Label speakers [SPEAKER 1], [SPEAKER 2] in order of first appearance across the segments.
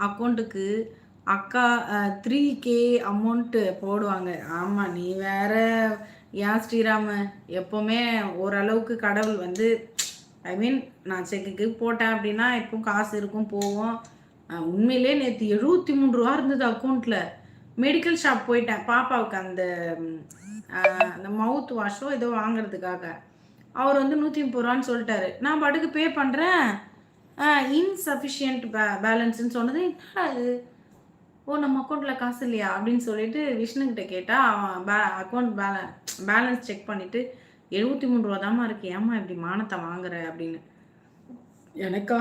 [SPEAKER 1] அக்கௌண்ட்டுக்கு அக்கா 3K amount போடுவாங்க. ஆமா, நீ வேற ஏன் ஸ்ரீராமு, எப்பவுமே ஓரளவுக்கு கடவுள் வந்து ஐ மீன் நான் செக்குக்கு போட்டேன் அப்படின்னா எப்பவும் காசு இருக்கும் போவோம். உண்மையிலே நேற்று ரூ. 73 இருந்தது அக்கௌண்ட்டில். மெடிக்கல் ஷாப் போயிட்டேன் பாப்பாவுக்கு அந்த மவுத் வாஷோ ஏதோ வாங்குறதுக்காக. அவர் வந்து 130 சொல்லிட்டாரு. நான் பாட்டுக்கு பே பண்ணுறேன். இன்சஃபிஷியன்ட் பேலன்ஸ்ன்னு சொன்னது. என்னடா அது, ஓ நம்ம அக்கௌண்ட்டில் காசு இல்லையா அப்படின்னு சொல்லிட்டு விஷ்ணுக்கிட்ட கேட்டால் அவன் அக்கௌண்ட் பேலன்ஸ் செக் பண்ணிவிட்டு ரூ. 73 தாம்மா இருக்கு, ஏம்மா இப்படி மானத்தை வாங்குற அப்படின்னு. எனக்கா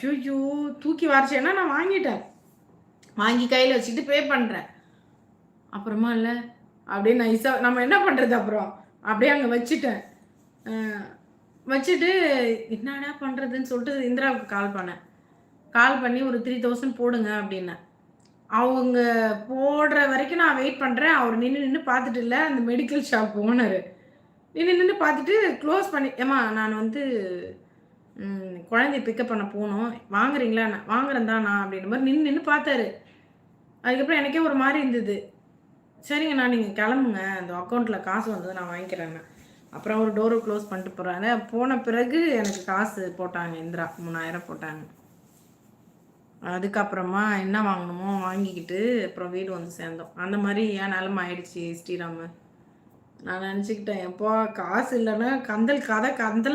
[SPEAKER 1] ஐயோ தூக்கி வாரிச்சேன்னா நான் வாங்கிட்டேன். வாங்கி கையில் வச்சுட்டு பே பண்ணுறேன். அப்புறமா இல்லை அப்படியே நைஸாக நம்ம என்ன பண்ணுறது, அப்புறம் அப்படியே அங்கே வச்சுட்டேன். வச்சுட்டு என்னடா பண்ணுறதுன்னு சொல்லிட்டு இந்திராவுக்கு கால் பண்ணேன். கால் பண்ணி ஒரு 3000 போடுங்க அப்படின்னேன். அவங்க போடுற வரைக்கும் நான் வெயிட் பண்ணுறேன். அவர் நின்று பார்த்துட்டு இல்லை, அந்த மெடிக்கல் ஷாப் ஓனரு நின்று பார்த்துட்டு க்ளோஸ் பண்ணி, ஏம்மா நான் வந்து குழந்தைய பிக்கப் பண்ண போகணும், வாங்குறீங்களா, நான் வாங்குறேன் தான் நான் அப்படின்ற மாதிரி நின்று பார்த்தாரு. அதுக்கப்புறம் எனக்கே ஒரு மாதிரி இருந்தது. சரிங்கண்ணா நீங்கள் கிளம்புங்க, அந்த அக்கௌண்ட்டில் காசு வந்தது நான் வாங்கிக்கிறேண்ணா. அப்புறம் ஒரு டோரை க்ளோஸ் பண்ணிட்டு போகிறாங்க. போன பிறகு எனக்கு காசு போட்டாங்க, இந்திரா 3000 போட்டாங்க. அதுக்கப்புறமா என்ன வாங்கணுமோ வாங்கிக்கிட்டு அப்புறம் வீடு வந்து சேர்ந்தோம். அந்த மாதிரி ஏன் நிலமை ஆயிடுச்சு ஸ்ரீராமு. நான் நினச்சிக்கிட்டேன், எப்போ காசு இல்லைன்னா கந்தல் கதை கந்தலா